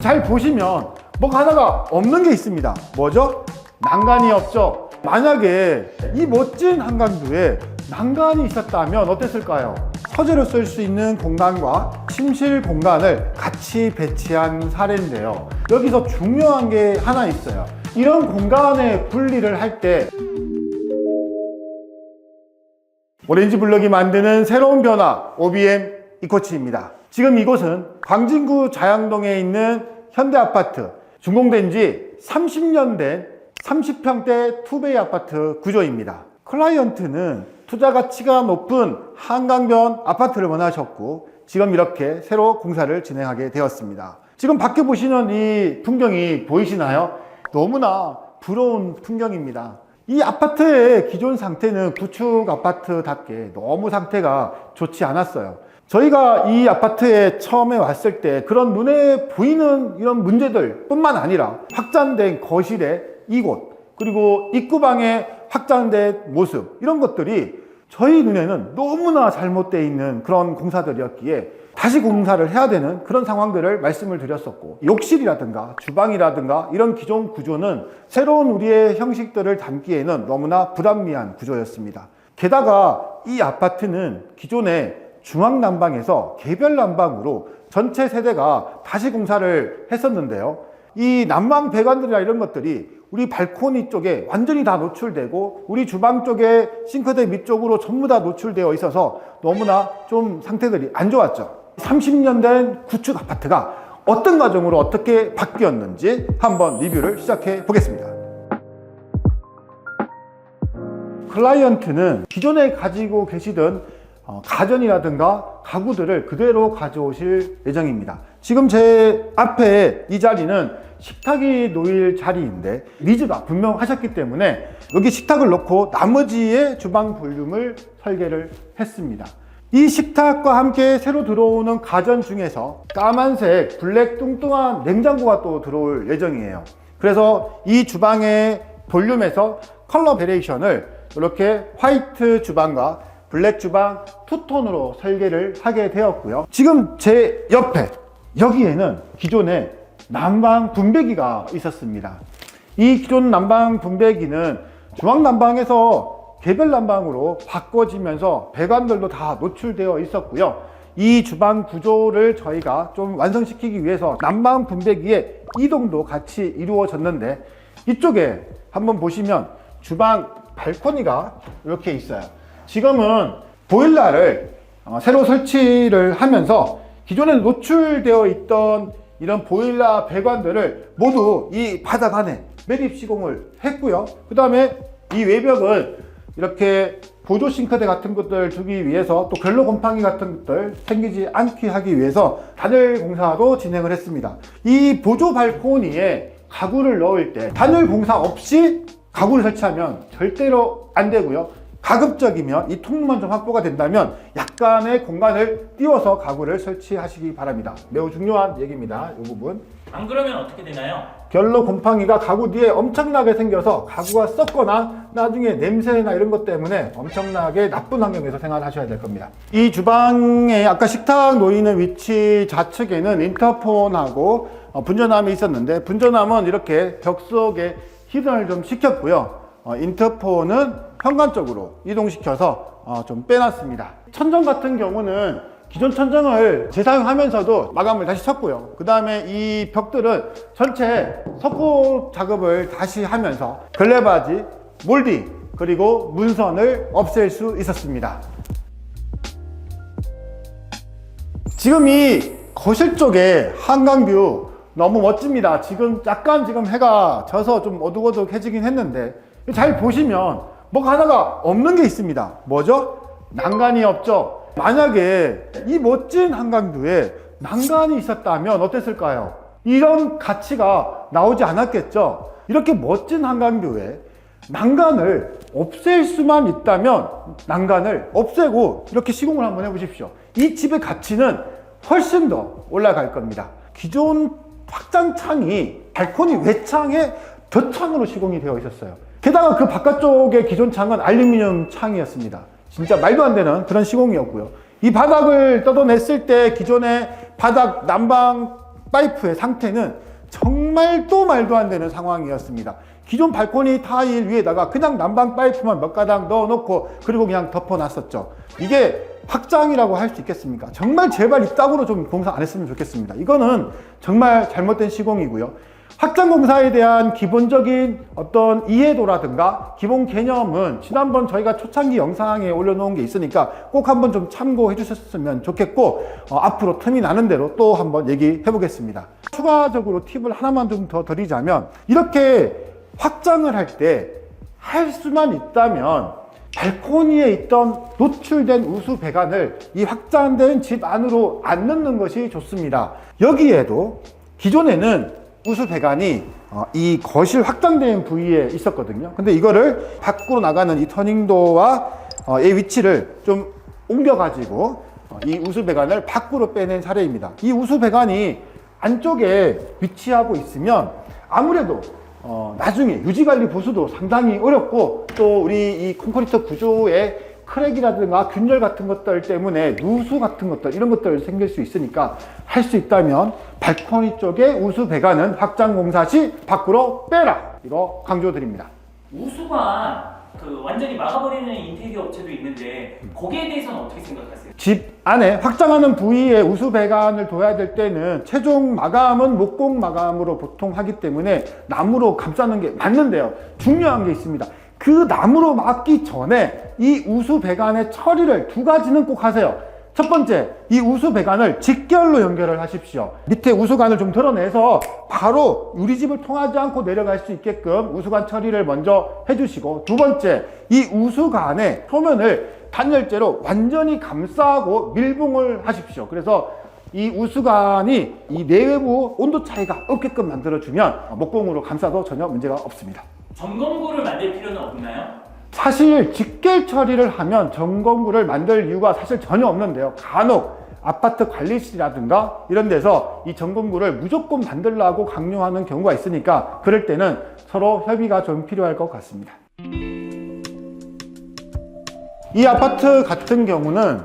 잘 보시면 뭐가 하나가 없는 게 있습니다. 뭐죠? 난간이 없죠. 만약에 이 멋진 한강뷰에 난간이 있었다면 어땠을까요? 서재로 쓸 수 있는 공간과 침실 공간을 같이 배치한 사례인데요. 여기서 중요한 게 하나 있어요. 이런 공간의 분리를 할 때 오렌지 블럭이 만드는 새로운 변화 OBM 이코치입니다. 지금 이곳은 광진구 자양동에 있는 현대아파트, 준공된 지 30년 된 30평대 투베이 아파트 구조입니다. 클라이언트는 투자 가치가 높은 한강변 아파트를 원하셨고 지금 이렇게 새로 공사를 진행하게 되었습니다. 지금 밖에 보시는 이 풍경이 보이시나요? 너무나 부러운 풍경입니다. 이 아파트의 기존 상태는 구축 아파트답게 너무 상태가 좋지 않았어요. 저희가 이 아파트에 처음에 왔을 때 그런 눈에 보이는 이런 문제들 뿐만 아니라 확장된 거실의 이곳, 그리고 입구방의 확장된 모습, 이런 것들이 저희 눈에는 너무나 잘못되어 있는 그런 공사들이었기에 다시 공사를 해야 되는 그런 상황들을 말씀을 드렸었고, 욕실이라든가 주방이라든가 이런 기존 구조는 새로운 우리의 형식들을 담기에는 너무나 불합리한 구조였습니다. 게다가 이 아파트는 기존에 중앙난방에서 개별난방으로 전체 세대가 다시 공사를 했었는데요. 이 난방 배관들이나 이런 것들이 우리 발코니 쪽에 완전히 다 노출되고 우리 주방 쪽에 싱크대 밑쪽으로 전부 다 노출되어 있어서 너무나 좀 상태들이 안 좋았죠. 30년 된 구축 아파트가 어떤 과정으로 어떻게 바뀌었는지 한번 리뷰를 시작해 보겠습니다. 클라이언트는 기존에 가지고 계시던 가전이라든가 가구들을 그대로 가져오실 예정입니다. 지금 제 앞에 이 자리는 식탁이 놓일 자리인데 니즈가 분명하셨기 때문에 여기 식탁을 놓고 나머지의 주방 볼륨을 설계를 했습니다. 이 식탁과 함께 새로 들어오는 가전 중에서 까만색 블랙 뚱뚱한 냉장고가 또 들어올 예정이에요. 그래서 이 주방의 볼륨에서 컬러 베리에이션을 이렇게 화이트 주방과 블랙 주방 투톤으로 설계를 하게 되었고요. 지금 제 옆에 여기에는 기존에 난방 분배기가 있었습니다. 이 기존 난방 분배기는 중앙 난방에서 개별 난방으로 바꿔지면서 배관들도 다 노출되어 있었고요. 이 주방 구조를 저희가 좀 완성시키기 위해서 난방 분배기의 이동도 같이 이루어졌는데, 이쪽에 한번 보시면 주방 발코니가 이렇게 있어요. 지금은 보일러를 새로 설치를 하면서 기존에 노출되어 있던 이런 보일러 배관들을 모두 이 바닥 안에 매립 시공을 했고요. 그 다음에 이 외벽은 이렇게 보조 싱크대 같은 것들 두기 위해서, 또 결로 곰팡이 같은 것들 생기지 않게 하기 위해서 단열 공사도 진행을 했습니다. 이 보조 발코니에 가구를 넣을 때 단열 공사 없이 가구를 설치하면 절대로 안 되고요. 가급적이면 이 통로만 좀 확보가 된다면 약간의 공간을 띄워서 가구를 설치하시기 바랍니다. 매우 중요한 얘기입니다. 이 부분. 안 그러면 어떻게 되나요? 결로 곰팡이가 가구 뒤에 엄청나게 생겨서 가구가 썩거나 나중에 냄새나 이런 것 때문에 엄청나게 나쁜 환경에서 생활하셔야 될 겁니다. 이 주방에 아까 식탁 놓이는 위치 좌측에는 인터폰하고 분전함이 있었는데, 분전함은 이렇게 벽 속에 히든을 좀 시켰고요. 인터폰은 현관 쪽으로 이동시켜서 좀 빼놨습니다. 천정 같은 경우는 기존 천정을 재사용하면서도 마감을 다시 쳤고요. 그 다음에 이 벽들은 전체 석고 작업을 다시 하면서 걸레바지, 몰딩, 그리고 문선을 없앨 수 있었습니다. 지금 이 거실 쪽에 한강뷰 너무 멋집니다. 지금 약간 해가 져서 좀 어둑어둑해지긴 했는데, 잘 보시면 뭐가 하나가 없는 게 있습니다. 뭐죠? 난간이 없죠. 만약에 이 멋진 한강뷰에 난간이 있었다면 어땠을까요? 이런 가치가 나오지 않았겠죠. 이렇게 멋진 한강뷰에 난간을 없앨 수만 있다면 난간을 없애고 이렇게 시공을 한번 해보십시오. 이 집의 가치는 훨씬 더 올라갈 겁니다. 기존 확장창이 발코니 외창에 덧창으로 시공이 되어 있었어요. 게다가 그 바깥쪽의 기존 창은 알루미늄 창이었습니다. 진짜 말도 안 되는 그런 시공이었고요. 이 바닥을 뜯어냈을 때 기존의 바닥 난방 파이프의 상태는 정말 또 말도 안 되는 상황이었습니다. 기존 발코니 타일 위에다가 그냥 난방 파이프만 몇 가닥 넣어놓고 그리고 그냥 덮어놨었죠. 이게 확장이라고 할 수 있겠습니까? 정말 제발 이따구로 좀 공사 안 했으면 좋겠습니다. 이거는 정말 잘못된 시공이고요. 확장 공사에 대한 기본적인 어떤 이해도라든가 기본 개념은 지난번 저희가 초창기 영상에 올려놓은 게 있으니까 꼭 한번 좀 참고해 주셨으면 좋겠고, 앞으로 틈이 나는 대로 또 한번 얘기해 보겠습니다. 추가적으로 팁을 하나만 좀 더 드리자면, 이렇게 확장을 할 때 할 수만 있다면 발코니에 있던 노출된 우수 배관을 이 확장된 집 안으로 안 넣는 것이 좋습니다. 여기에도 기존에는 우수 배관이 이 거실 확장된 부위에 있었거든요. 근데 이거를 밖으로 나가는 이 터닝도어와 이 위치를 좀 옮겨가지고 이 우수 배관을 밖으로 빼낸 사례입니다. 이 우수 배관이 안쪽에 위치하고 있으면 아무래도 나중에 유지관리 보수도 상당히 어렵고, 또 우리 이 콘크리트 구조의 크랙이라든가 균열 같은 것들 때문에 누수 같은 것들, 이런 것들 생길 수 있으니까 할 수 있다면 발코니 쪽에 우수 배관은 확장 공사 시 밖으로 빼라, 이거 강조드립니다. 우수관 완전히 막아버리는 인테리어 업체도 있는데 거기에 대해서는 어떻게 생각하세요? 집 안에 확장하는 부위에 우수 배관을 둬야 될 때는 최종 마감은 목공 마감으로 보통 하기 때문에 나무로 감싸는 게 맞는데요. 중요한 게 있습니다. 그 나무로 막기 전에 이 우수 배관의 처리를 두 가지는 꼭 하세요. 첫 번째, 이 우수 배관을 직결로 연결을 하십시오. 밑에 우수관을 좀 드러내서 바로 유리집을 통하지 않고 내려갈 수 있게끔 우수관 처리를 먼저 해주시고, 두 번째, 이 우수관의 표면을 단열재로 완전히 감싸고 밀봉을 하십시오. 그래서 이 우수관이 이 내외부 온도 차이가 없게끔 만들어주면 목공으로 감싸도 전혀 문제가 없습니다. 점검구를 만들 필요는 없나요? 사실 직결 처리를 하면 점검구를 만들 이유가 사실 전혀 없는데요. 간혹 아파트 관리실이라든가 이런 데서 이 점검구를 무조건 만들라고 강요하는 경우가 있으니까, 그럴 때는 서로 협의가 좀 필요할 것 같습니다. 이 아파트 같은 경우는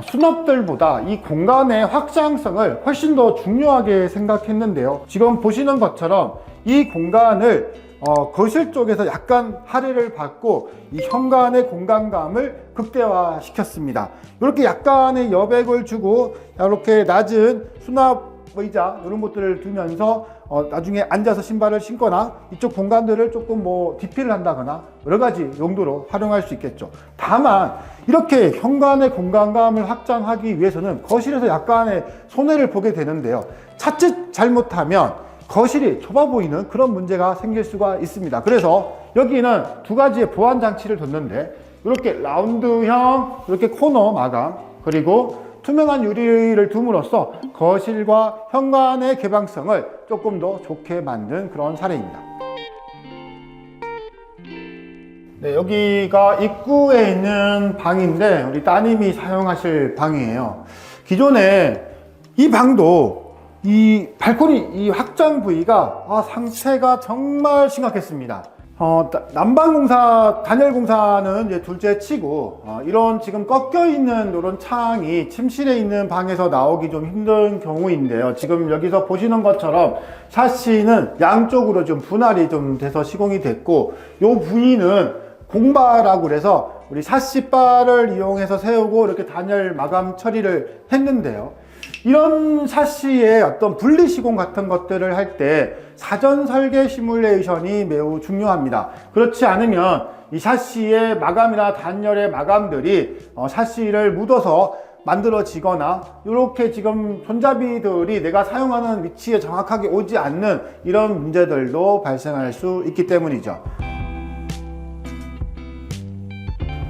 수납들보다 이 공간의 확장성을 훨씬 더 중요하게 생각했는데요. 지금 보시는 것처럼 이 공간을 거실 쪽에서 약간 할애를 받고 이 현관의 공간감을 극대화 시켰습니다. 이렇게 약간의 여백을 주고 이렇게 낮은 수납 의자 이런 것들을 두면서 나중에 앉아서 신발을 신거나 이쪽 공간들을 조금 디피를 한다거나 여러 가지 용도로 활용할 수 있겠죠. 다만 이렇게 현관의 공간감을 확장하기 위해서는 거실에서 약간의 손해를 보게 되는데요. 자칫 잘못하면 거실이 좁아 보이는 그런 문제가 생길 수가 있습니다. 그래서 여기는 두 가지의 보완 장치를 뒀는데, 이렇게 라운드형 이렇게 코너 마감, 그리고 투명한 유리를 둠으로써 거실과 현관의 개방성을 조금 더 좋게 만든 그런 사례입니다. 네, 여기가 입구에 있는 방인데 우리 따님이 사용하실 방이에요. 기존에 이 방도 이 발코니 이 확장 부위가 상태가 정말 심각했습니다. 난방공사, 단열공사는 이제 둘째 치고, 이런 지금 꺾여 있는 이런 창이 침실에 있는 방에서 나오기 좀 힘든 경우인데요. 지금 여기서 보시는 것처럼 샤시는 양쪽으로 좀 분할이 좀 돼서 시공이 됐고, 이 부위는 공바라고 그래서 우리 샤시바를 이용해서 세우고 이렇게 단열 마감 처리를 했는데요. 이런 샤시의 어떤 분리 시공 같은 것들을 할 때 사전 설계 시뮬레이션이 매우 중요합니다. 그렇지 않으면 이 샤시의 마감이나 단열의 마감들이 샤시를 묻어서 만들어지거나, 이렇게 지금 손잡이들이 내가 사용하는 위치에 정확하게 오지 않는 이런 문제들도 발생할 수 있기 때문이죠.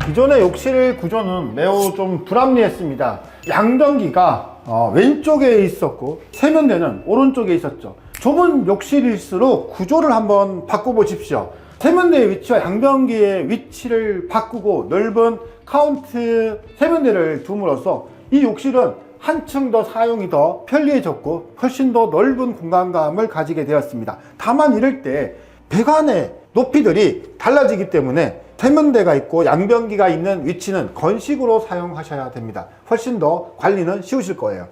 기존의 욕실 구조는 매우 좀 불합리했습니다. 양변기가 왼쪽에 있었고 세면대는 오른쪽에 있었죠. 좁은 욕실일수록 구조를 한번 바꿔보십시오. 세면대의 위치와 양변기의 위치를 바꾸고 넓은 카운트 세면대를 둠으로써 이 욕실은 한층 더 사용이 더 편리해졌고 훨씬 더 넓은 공간감을 가지게 되었습니다. 다만 이럴 때 배관의 높이들이 달라지기 때문에 세면대가 있고 양변기가 있는 위치는 건식으로 사용하셔야 됩니다. 훨씬 더 관리는 쉬우실 거예요.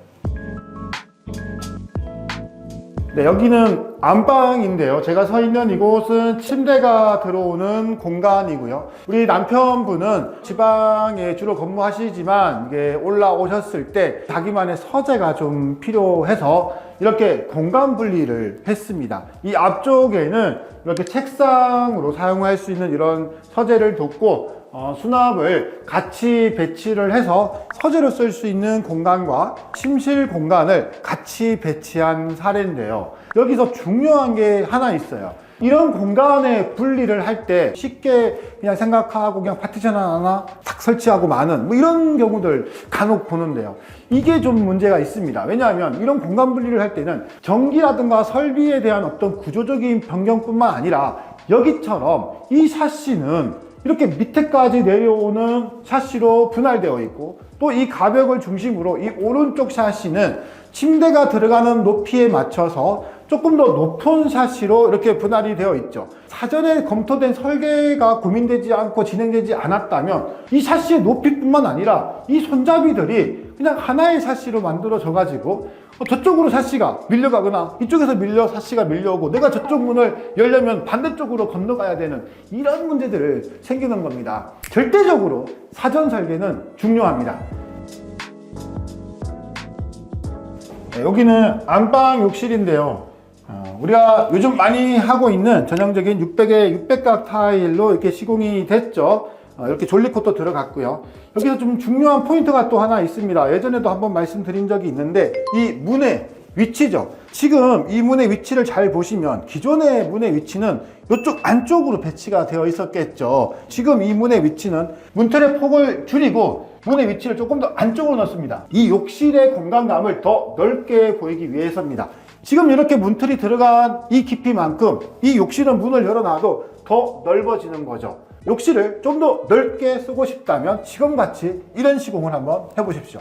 네, 여기는 안방인데요. 제가 서 있는 이곳은 침대가 들어오는 공간이고요. 우리 남편분은 지방에 주로 근무하시지만 이게 올라오셨을 때 자기만의 서재가 좀 필요해서 이렇게 공간 분리를 했습니다. 이 앞쪽에는 이렇게 책상으로 사용할 수 있는 이런 서재를 뒀고 수납을 같이 배치를 해서 서재로 쓸 수 있는 공간과 침실 공간을 같이 배치한 사례인데요. 여기서 중요한 게 하나 있어요. 이런 공간에 분리를 할 때 쉽게 그냥 생각하고 그냥 파티션 하나 탁 설치하고 마는 뭐 이런 경우들 간혹 보는데요. 이게 좀 문제가 있습니다. 왜냐하면 이런 공간 분리를 할 때는 전기라든가 설비에 대한 어떤 구조적인 변경뿐만 아니라 여기처럼 이 샤시는 이렇게 밑에까지 내려오는 샤시로 분할되어 있고 또 이 가벽을 중심으로 이 오른쪽 샤시는 침대가 들어가는 높이에 맞춰서 조금 더 높은 샤시로 이렇게 분할이 되어 있죠. 사전에 검토된 설계가 고민되지 않고 진행되지 않았다면 이 샤시의 높이뿐만 아니라 이 손잡이들이 그냥 하나의 샤시로 만들어져 가지고 저쪽으로 샤시가 밀려가거나 이쪽에서 샤시가 밀려오고 내가 저쪽 문을 열려면 반대쪽으로 건너가야 되는 이런 문제들을 생기는 겁니다. 절대적으로 사전 설계는 중요합니다. 네, 여기는 안방 욕실인데요. 우리가 요즘 많이 하고 있는 전형적인 600의 600각 타일로 이렇게 시공이 됐죠. 이렇게 졸리콧도 들어갔고요. 여기서 좀 중요한 포인트가 또 하나 있습니다. 예전에도 한번 말씀드린 적이 있는데 이 문의 위치죠. 지금 이 문의 위치를 잘 보시면 기존의 문의 위치는 이쪽 안쪽으로 배치가 되어 있었겠죠. 지금 이 문의 위치는 문틀의 폭을 줄이고 문의 위치를 조금 더 안쪽으로 넣습니다. 이 욕실의 공간감을 더 넓게 보이기 위해서입니다. 지금 이렇게 문틀이 들어간 이 깊이만큼 이 욕실은 문을 열어놔도 더 넓어지는 거죠. 욕실을 좀 더 넓게 쓰고 싶다면 지금같이 이런 시공을 한번 해보십시오.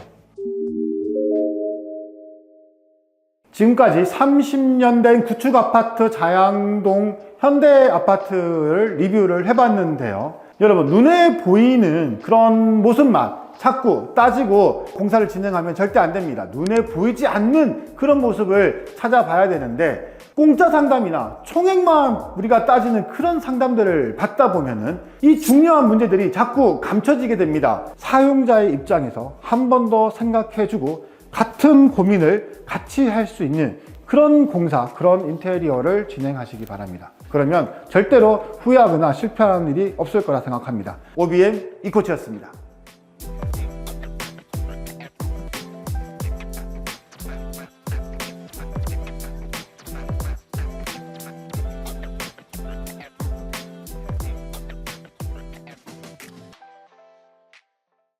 지금까지 30년 된 구축 아파트 자양동 현대 아파트를 리뷰를 해봤는데요. 여러분, 눈에 보이는 그런 모습만 자꾸 따지고 공사를 진행하면 절대 안 됩니다. 눈에 보이지 않는 그런 모습을 찾아봐야 되는데 공짜 상담이나 총액만 우리가 따지는 그런 상담들을 받다 보면은 이 중요한 문제들이 자꾸 감춰지게 됩니다. 사용자의 입장에서 한 번 더 생각해주고 같은 고민을 같이 할 수 있는 그런 공사, 그런 인테리어를 진행하시기 바랍니다. 그러면 절대로 후회하거나 실패하는 일이 없을 거라 생각합니다. OBM 이코치였습니다.